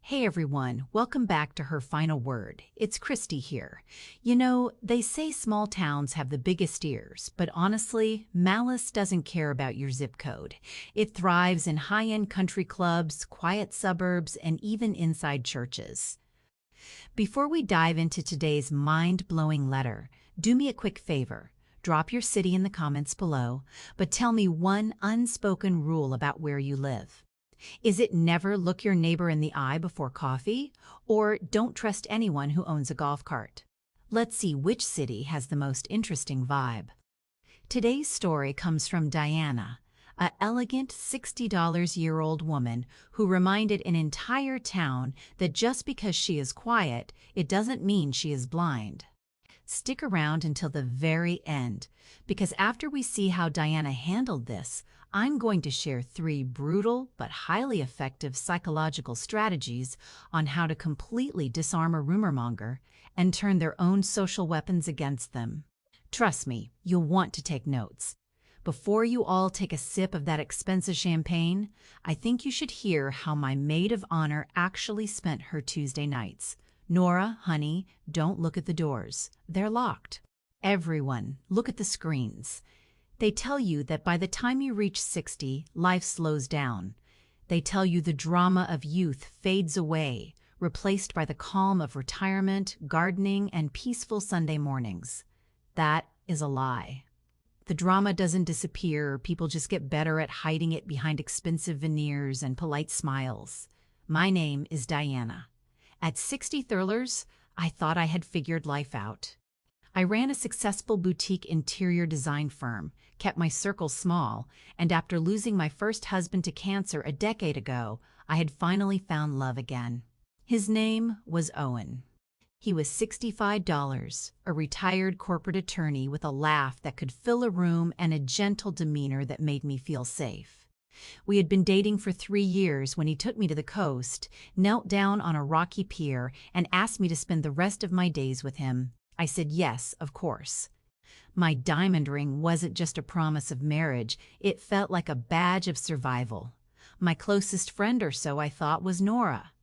Hey everyone, welcome back to Her Final Word. It's Christie here. You know, they say small towns have the biggest ears, but honestly, malice doesn't care about your zip code. It thrives in high-end country clubs, quiet suburbs, and even inside churches. Before we dive into today's mind-blowing letter, do me a quick favor. Drop your city in the comments below, but tell me one unspoken rule about where you live. Is it never look your neighbor in the eye before coffee? Or don't trust anyone who owns a golf cart? Let's see which city has the most interesting vibe. Today's story comes from Diana, an elegant $60-year-old woman who reminded an entire town that just because she is quiet, it doesn't mean she is blind. Stick around until the very end, because after we see how Diana handled this, I'm going to share 3 brutal but highly effective psychological strategies on how to completely disarm a rumormonger and turn their own social weapons against them. Trust me, you'll want to take notes. Before you all take a sip of that expensive champagne, I think you should hear how my maid of honor actually spent her Tuesday nights. Nora, honey, don't look at the doors. They're locked. Everyone, look at the screens. They tell you that by the time you reach 60, life slows down. They tell you the drama of youth fades away, replaced by the calm of retirement, gardening, and peaceful Sunday mornings. That is a lie. The drama doesn't disappear, people just get better at hiding it behind expensive veneers and polite smiles. My name is Diana. At 60 thrillers, I thought I had figured life out. I ran a successful boutique interior design firm, kept my circle small, and after losing my first husband to cancer a decade ago, I had finally found love again. His name was Owen. He was $65, a retired corporate attorney with a laugh that could fill a room and a gentle demeanor that made me feel safe. We had been dating for 3 years when he took me to the coast, knelt down on a rocky pier, and asked me to spend the rest of my days with him. I said yes, of course. My diamond ring wasn't just a promise of marriage, it felt like a badge of survival. My closest friend or so, I thought, was Nora.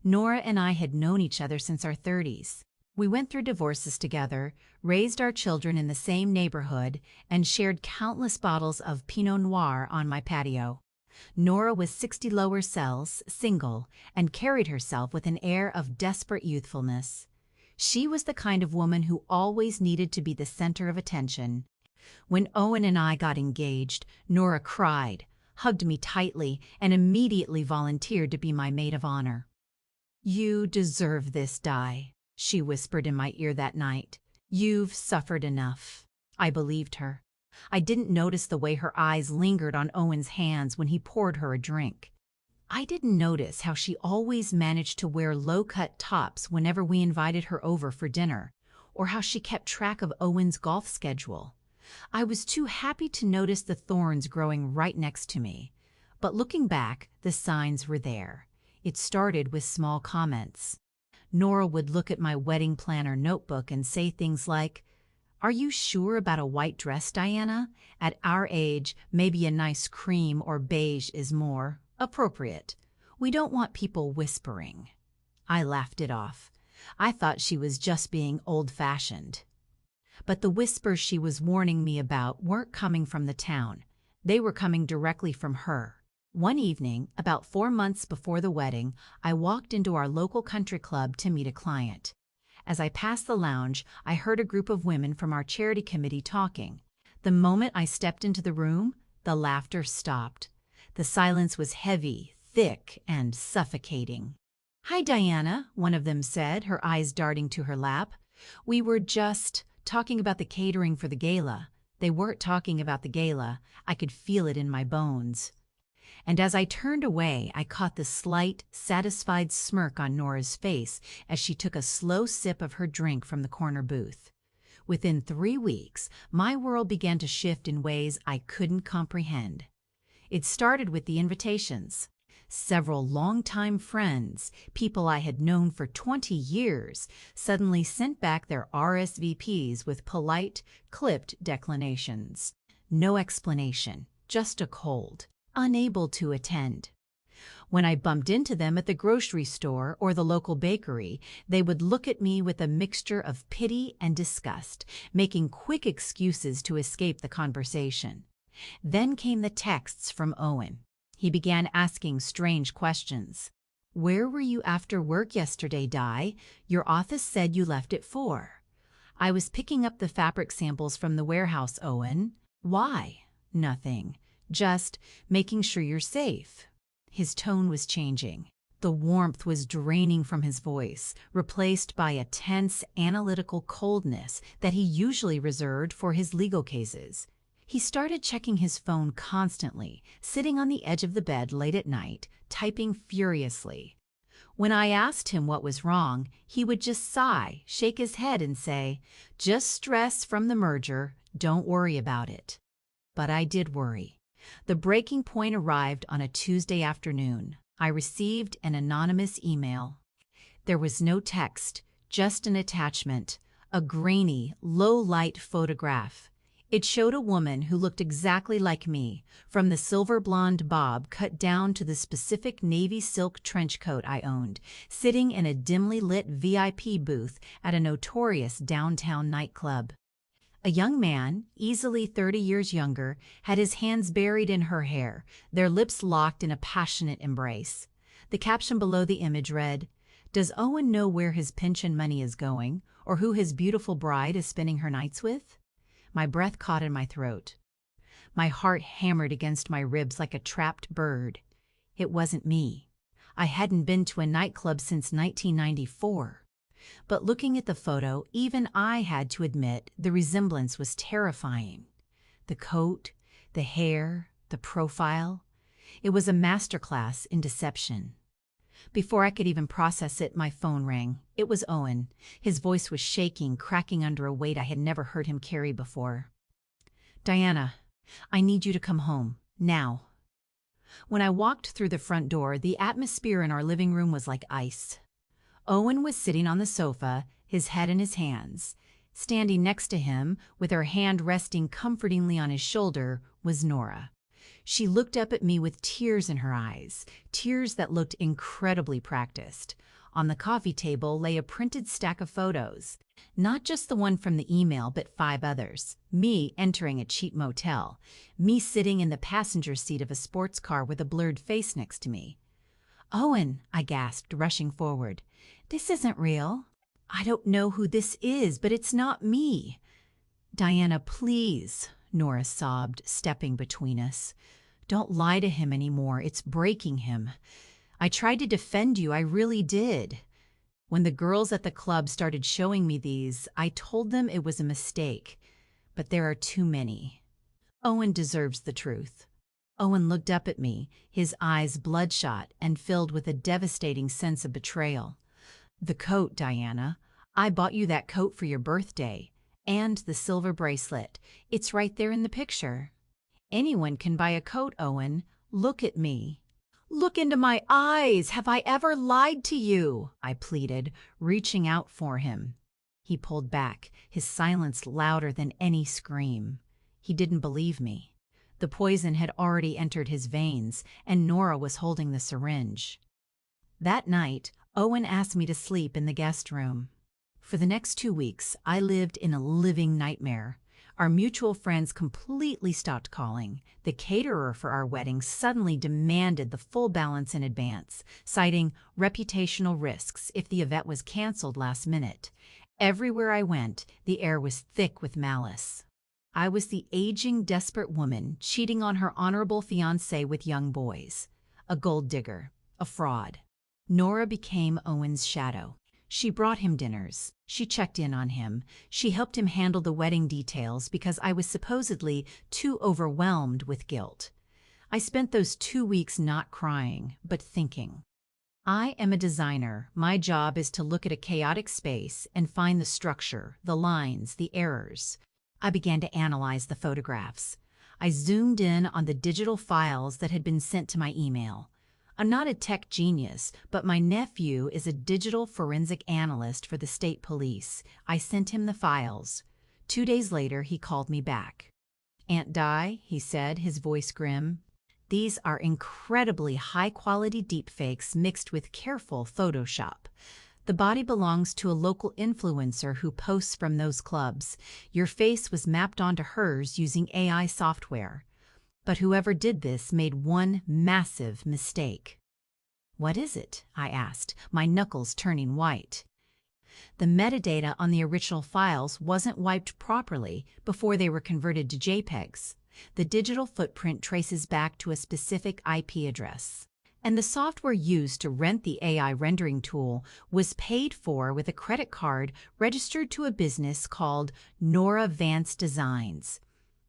Nora and I had known each other since our 30s. We went through divorces together, raised our children in the same neighborhood, and shared countless bottles of Pinot Noir on my patio. Nora was 60 lower cells, single, and carried herself with an air of desperate youthfulness. She was the kind of woman who always needed to be the center of attention. When Owen and I got engaged, Nora cried, hugged me tightly, and immediately volunteered to be my maid of honor. "You deserve this, Di," she whispered in my ear that night. "You've suffered enough." I believed her. I didn't notice the way her eyes lingered on Owen's hands when he poured her a drink. I didn't notice how she always managed to wear low-cut tops whenever we invited her over for dinner, or how she kept track of Owen's golf schedule. I was too happy to notice the thorns growing right next to me. But looking back, the signs were there. It started with small comments. Nora would look at my wedding planner notebook and say things like, "Are you sure about a white dress, Diana? At our age, maybe a nice cream or beige is more appropriate. We don't want people whispering." I laughed it off. I thought she was just being old-fashioned. But the whispers she was warning me about weren't coming from the town. They were coming directly from her. One evening, about 4 months before the wedding, I walked into our local country club to meet a client. As I passed the lounge, I heard a group of women from our charity committee talking. The moment I stepped into the room, the laughter stopped. The silence was heavy, thick, and suffocating. "Hi, Diana," one of them said, her eyes darting to her lap. "We were just talking about the catering for the gala." They weren't talking about the gala. I could feel it in my bones. And as I turned away, I caught the slight, satisfied smirk on Nora's face as she took a slow sip of her drink from the corner booth. Within 3 weeks, my world began to shift in ways I couldn't comprehend. It started with the invitations. Several longtime friends, people I had known for 20 years, suddenly sent back their RSVPs with polite, clipped declinations. No explanation, just a cold, unable to attend. When I bumped into them at the grocery store or the local bakery, they would look at me with a mixture of pity and disgust, making quick excuses to escape the conversation. Then came the texts from Owen. He began asking strange questions. "Where were you after work yesterday, Di? Your office said you left at 4. "I was picking up the fabric samples from the warehouse, Owen." "Why?" "Nothing. Just making sure you're safe." His tone was changing. The warmth was draining from his voice, replaced by a tense, analytical coldness that he usually reserved for his legal cases. He started checking his phone constantly, sitting on the edge of the bed late at night, typing furiously. When I asked him what was wrong, he would just sigh, shake his head and say, "Just stress from the merger, don't worry about it." But I did worry. The breaking point arrived on a Tuesday afternoon. I received an anonymous email. There was no text, just an attachment, a grainy, low-light photograph. It showed a woman who looked exactly like me, from the silver blonde bob cut down to the specific navy silk trench coat I owned, sitting in a dimly lit VIP booth at a notorious downtown nightclub. A young man, easily 30 years younger, had his hands buried in her hair, their lips locked in a passionate embrace. The caption below the image read, "Does Owen know where his pension money is going, or who his beautiful bride is spending her nights with?" My breath caught in my throat. My heart hammered against my ribs like a trapped bird. It wasn't me. I hadn't been to a nightclub since 1994. But looking at the photo, even I had to admit the resemblance was terrifying. The coat, the hair, the profile. It was a masterclass in deception. Before I could even process it, my phone rang. It was Owen. His voice was shaking, cracking under a weight I had never heard him carry before. "Diana, I need you to come home, now." When I walked through the front door, the atmosphere in our living room was like ice. Owen was sitting on the sofa, his head in his hands. Standing next to him, with her hand resting comfortingly on his shoulder, was Nora. She looked up at me with tears in her eyes, tears that looked incredibly practiced. On the coffee table lay a printed stack of photos. Not just the one from the email, but 5 others. Me entering a cheap motel. Me sitting in the passenger seat of a sports car with a blurred face next to me. "Owen," I gasped, rushing forward. "This isn't real." "I don't know who this is, but it's not me." "Diana, please," Nora sobbed, stepping between us. "Don't lie to him anymore. It's breaking him. I tried to defend you, I really did." When the girls at the club started showing me these, I told them it was a mistake. But there are too many. Owen deserves the truth. Owen looked up at me, his eyes bloodshot and filled with a devastating sense of betrayal. "The coat, Diana. I bought you that coat for your birthday. And the silver bracelet. It's right there in the picture." "Anyone can buy a coat, Owen. Look at me." "Look into my eyes! Have I ever lied to you?" I pleaded, reaching out for him. He pulled back, his silence louder than any scream. He didn't believe me. The poison had already entered his veins, and Nora was holding the syringe. That night, Owen asked me to sleep in the guest room. For the next 2 weeks, I lived in a living nightmare. Our mutual friends completely stopped calling. The caterer for our wedding suddenly demanded the full balance in advance, citing reputational risks if the event was canceled last minute. Everywhere I went, the air was thick with malice. I was the aging, desperate woman cheating on her honorable fiancé with young boys. A gold digger. A fraud. Nora became Owen's shadow. She brought him dinners. She checked in on him. She helped him handle the wedding details because I was supposedly too overwhelmed with guilt. I spent those 2 weeks not crying, but thinking. I am a designer. My job is to look at a chaotic space and find the structure, the lines, the errors. I began to analyze the photographs. I zoomed in on the digital files that had been sent to my email. I'm not a tech genius, but my nephew is a digital forensic analyst for the state police. I sent him the files. 2 days later, he called me back. "Aunt Di," he said, his voice grim, These are incredibly high-quality deepfakes mixed with careful Photoshop. The body belongs to a local influencer who posts from those clubs. Your face was mapped onto hers using AI software. But whoever did this made one massive mistake. "What is it?" I asked, my knuckles turning white. The metadata on the original files wasn't wiped properly before they were converted to JPEGs. The digital footprint traces back to a specific IP address. And the software used to rent the AI rendering tool was paid for with a credit card registered to a business called Nora Designs.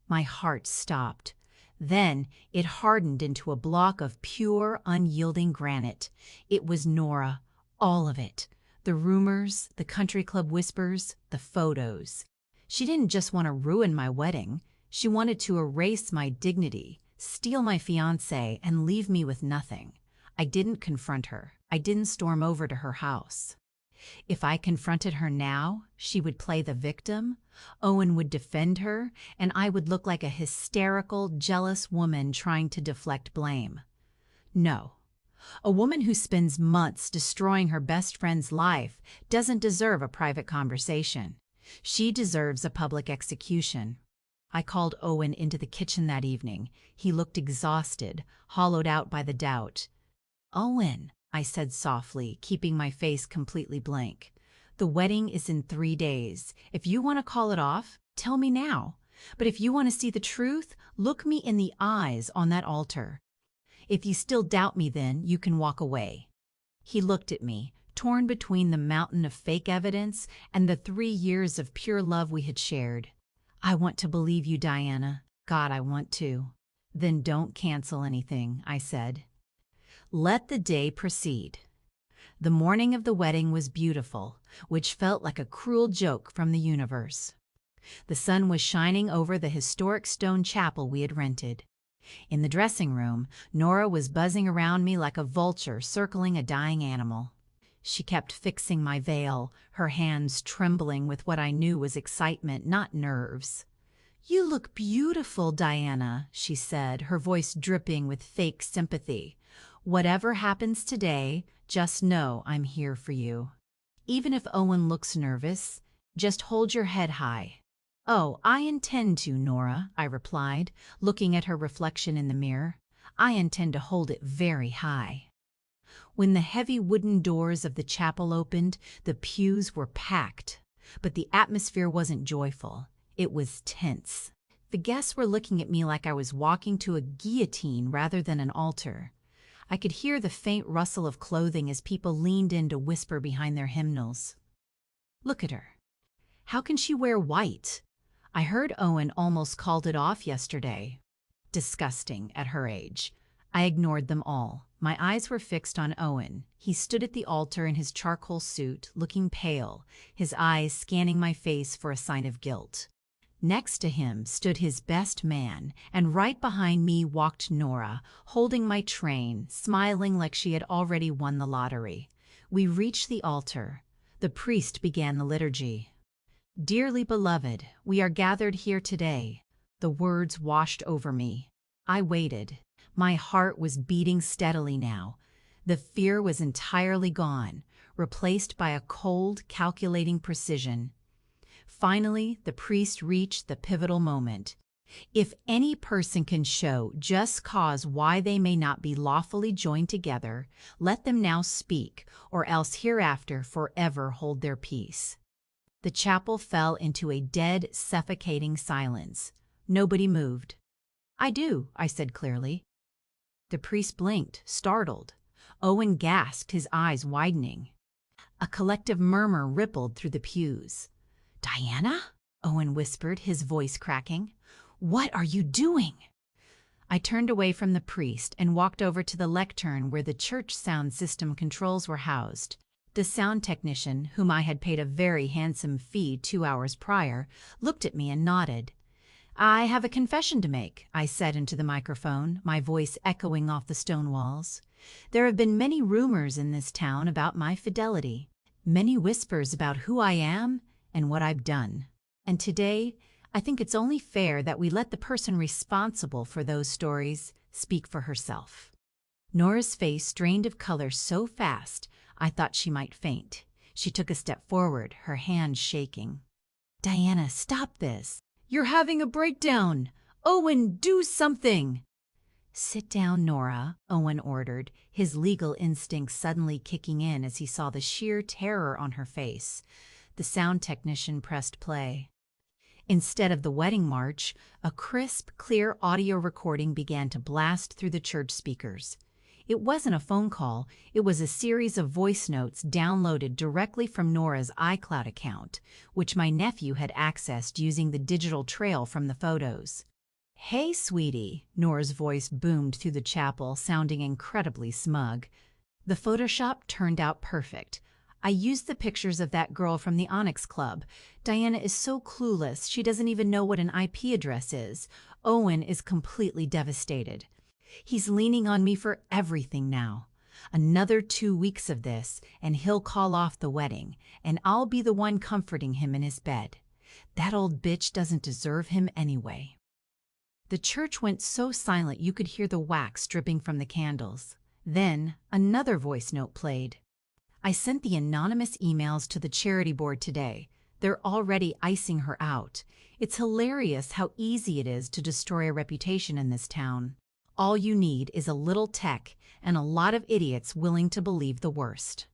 My heart stopped. Then it hardened into a block of pure, unyielding granite. It was Nora, all of it. The rumors, the country club whispers, the photos. She didn't just want to ruin my wedding. She wanted to erase my dignity, steal my fiancé, and leave me with nothing. I didn't confront her. I didn't storm over to her house. If I confronted her now, she would play the victim, Owen would defend her, and I would look like a hysterical, jealous woman trying to deflect blame. No. A woman who spends months destroying her best friend's life doesn't deserve a private conversation. She deserves a public execution. I called Owen into the kitchen that evening. He looked exhausted, hollowed out by the doubt. "Owen," I said softly, keeping my face completely blank. "The wedding is in 3 days. If you want to call it off, tell me now. But if you want to see the truth, look me in the eyes on that altar. If you still doubt me then, you can walk away." He looked at me, torn between the mountain of fake evidence and the 3 years of pure love we had shared. "I want to believe you, Diana. God, I want to." "Then don't cancel anything," I said. Let the day proceed. The morning of the wedding was beautiful, which felt like a cruel joke from the universe. The sun was shining over the historic stone chapel we had rented. In the dressing room, Nora was buzzing around me like a vulture circling a dying animal. She kept fixing my veil, her hands trembling with what I knew was excitement, not nerves. "You look beautiful, Diana," she said, her voice dripping with fake sympathy. "Whatever happens today, just know I'm here for you. Even if Owen looks nervous, just hold your head high." "Oh, I intend to, Nora," I replied, looking at her reflection in the mirror. "I intend to hold it very high." When the heavy wooden doors of the chapel opened, the pews were packed. But the atmosphere wasn't joyful. It was tense. The guests were looking at me like I was walking to a guillotine rather than an altar. I could hear the faint rustle of clothing as people leaned in to whisper behind their hymnals. "Look at her. How can she wear white? I heard Owen almost called it off yesterday." Disgusting at her age. I ignored them all. My eyes were fixed on Owen. He stood at the altar in his charcoal suit, looking pale, his eyes scanning my face for a sign of guilt. Next to him stood his best man, and right behind me walked Nora, holding my train, smiling like she had already won the lottery. We reached the altar. The priest began the liturgy. "Dearly beloved, we are gathered here today." The words washed over me. I waited. My heart was beating steadily now. The fear was entirely gone, replaced by a cold, calculating precision. Finally, the priest reached the pivotal moment. If any person can show just cause why they may not be lawfully joined together, let them now speak, or else hereafter forever hold their peace. The chapel fell into a dead, suffocating silence. Nobody moved. "I do," I said clearly. The priest blinked, startled. Owen gasped, his eyes widening. A collective murmur rippled through the pews. "Diana?" Owen whispered, his voice cracking. "What are you doing?" I turned away from the priest and walked over to the lectern where the church sound system controls were housed. The sound technician, whom I had paid a very handsome fee 2 hours prior, looked at me and nodded. "I have a confession to make," I said into the microphone, my voice echoing off the stone walls. "There have been many rumors in this town about my fidelity, many whispers about who I am and what I've done. And today, I think it's only fair that we let the person responsible for those stories speak for herself." Nora's face drained of color so fast, I thought she might faint. She took a step forward, her hands shaking. "Diana, stop this. You're having a breakdown. Owen, do something." "Sit down, Nora," Owen ordered, his legal instincts suddenly kicking in as he saw the sheer terror on her face. The sound technician pressed play. Instead of the wedding march, a crisp, clear audio recording began to blast through the church speakers. It wasn't a phone call, it was a series of voice notes downloaded directly from Nora's iCloud account, which my nephew had accessed using the digital trail from the photos. "Hey, sweetie," Nora's voice boomed through the chapel, sounding incredibly smug. "The Photoshop turned out perfect. I used the pictures of that girl from the Onyx Club. Diana is so clueless, she doesn't even know what an IP address is. Owen is completely devastated. He's leaning on me for everything now. Another 2 weeks of this, and he'll call off the wedding, and I'll be the one comforting him in his bed. That old bitch doesn't deserve him anyway." The church went so silent you could hear the wax dripping from the candles. Then another voice note played. "I sent the anonymous emails to the charity board today. They're already icing her out. It's hilarious how easy it is to destroy a reputation in this town. All you need is a little tech and a lot of idiots willing to believe the worst."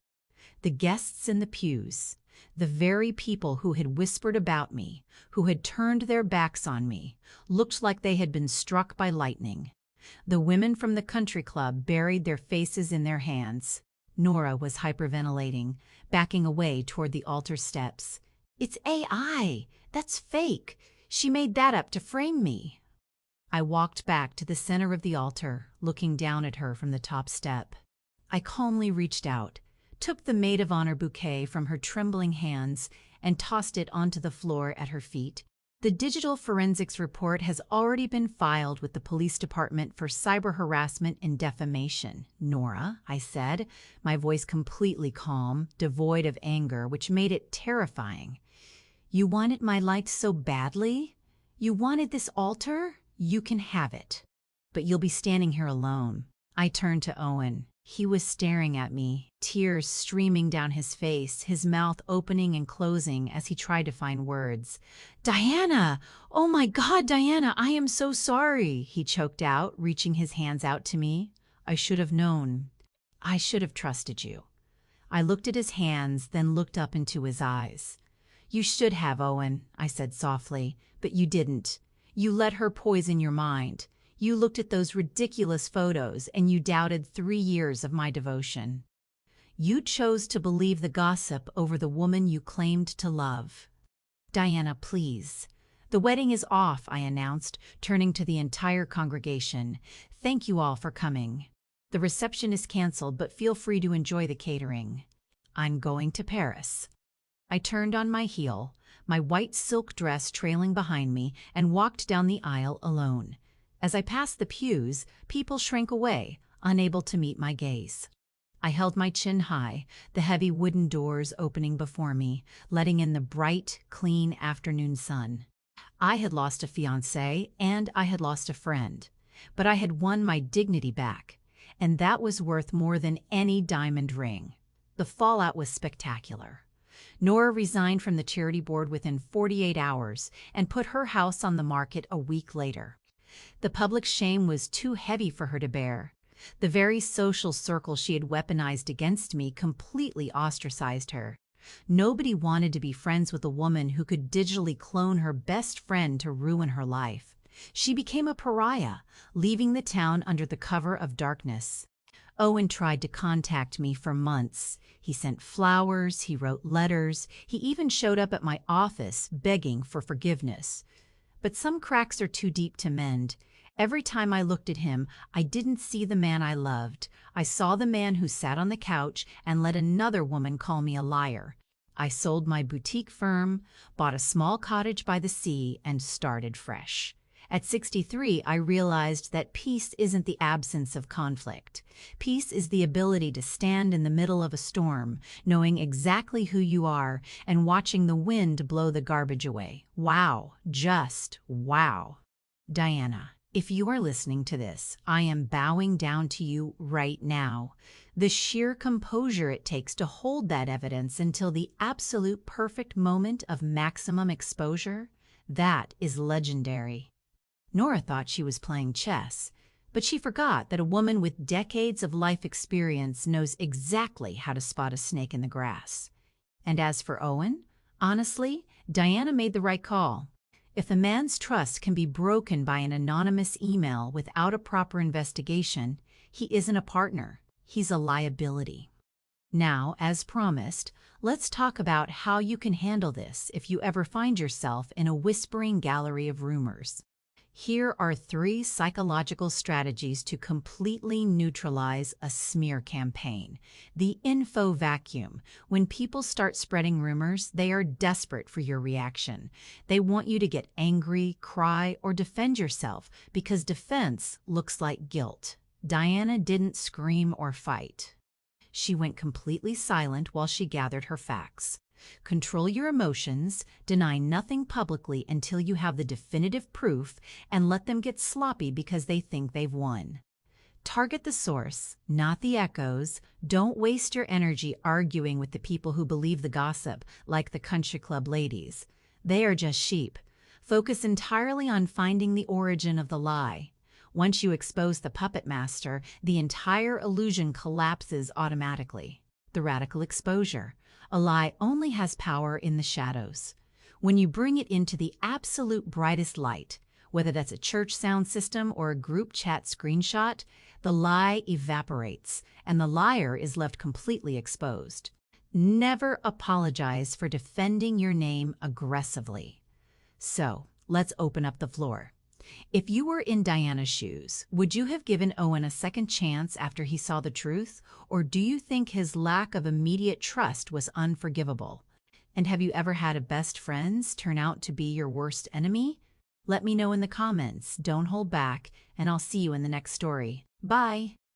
The guests in the pews, the very people who had whispered about me, who had turned their backs on me, looked like they had been struck by lightning. The women from the country club buried their faces in their hands. Nora was hyperventilating, backing away toward the altar steps. "It's AI! That's fake! She made that up to frame me." I walked back to the center of the altar, looking down at her from the top step. I calmly reached out, took the maid of honor bouquet from her trembling hands, and tossed it onto the floor at her feet. "The digital forensics report has already been filed with the police department for cyber harassment and defamation, Nora," I said, my voice completely calm, devoid of anger, which made it terrifying. "You wanted my light so badly? You wanted this altar? You can have it. But you'll be standing here alone." I turned to Owen. He was staring at me, tears streaming down his face, his mouth opening and closing as he tried to find words. "Diana! Oh my God, Diana, I am so sorry," he choked out, reaching his hands out to me. "I should have known. I should have trusted you." I looked at his hands, then looked up into his eyes. "You should have, Owen," I said softly, "but you didn't. You let her poison your mind. You looked at those ridiculous photos and you doubted 3 years of my devotion. You chose to believe the gossip over the woman you claimed to love." "Diana, please." "The wedding is off," I announced, turning to the entire congregation. "Thank you all for coming. The reception is canceled, but feel free to enjoy the catering. I'm going to Paris." I turned on my heel, my white silk dress trailing behind me, and walked down the aisle alone. As I passed the pews, people shrank away, unable to meet my gaze. I held my chin high, the heavy wooden doors opening before me, letting in the bright, clean afternoon sun. I had lost a fiancé and I had lost a friend, but I had won my dignity back, and that was worth more than any diamond ring. The fallout was spectacular. Nora resigned from the charity board within 48 hours and put her house on the market a week later. The public shame was too heavy for her to bear. The very social circle she had weaponized against me completely ostracized her. Nobody wanted to be friends with a woman who could digitally clone her best friend to ruin her life. She became a pariah, leaving the town under the cover of darkness. Owen tried to contact me for months. He sent flowers, he wrote letters, he even showed up at my office begging for forgiveness. But some cracks are too deep to mend. Every time I looked at him, I didn't see the man I loved. I saw the man who sat on the couch and let another woman call me a liar. I sold my boutique firm, bought a small cottage by the sea, and started fresh. At 63, I realized that peace isn't the absence of conflict. Peace is the ability to stand in the middle of a storm, knowing exactly who you are and watching the wind blow the garbage away. Wow, just wow. Diana. If you are listening to this, I am bowing down to you right now. The sheer composure it takes to hold that evidence until the absolute perfect moment of maximum exposure, that is legendary. Nora thought she was playing chess, but she forgot that a woman with decades of life experience knows exactly how to spot a snake in the grass. And as for Owen, honestly, Diana made the right call. If a man's trust can be broken by an anonymous email without a proper investigation, he isn't a partner, he's a liability. Now, as promised, let's talk about how you can handle this if you ever find yourself in a whispering gallery of rumors. Here are 3 psychological strategies to completely neutralize a smear campaign. The info vacuum. When people start spreading rumors, they are desperate for your reaction. They want you to get angry, cry, or defend yourself because defense looks like guilt. Diana didn't scream or fight. She went completely silent while she gathered her facts. Control your emotions, deny nothing publicly until you have the definitive proof, and let them get sloppy because they think they've won. Target the source, not the echoes. Don't waste your energy arguing with the people who believe the gossip, like the country club ladies. They are just sheep. Focus entirely on finding the origin of the lie. Once you expose the puppet master, the entire illusion collapses automatically. The radical exposure. A lie only has power in the shadows. When you bring it into the absolute brightest light, whether that's a church sound system or a group chat screenshot, the lie evaporates, and the liar is left completely exposed. Never apologize for defending your name aggressively. So, let's open up the floor. If you were in Diana's shoes, would you have given Owen a second chance after he saw the truth? Or do you think his lack of immediate trust was unforgivable? And have you ever had a best friends turn out to be your worst enemy? Let me know in the comments. Don't hold back, and I'll see you in the next story. Bye!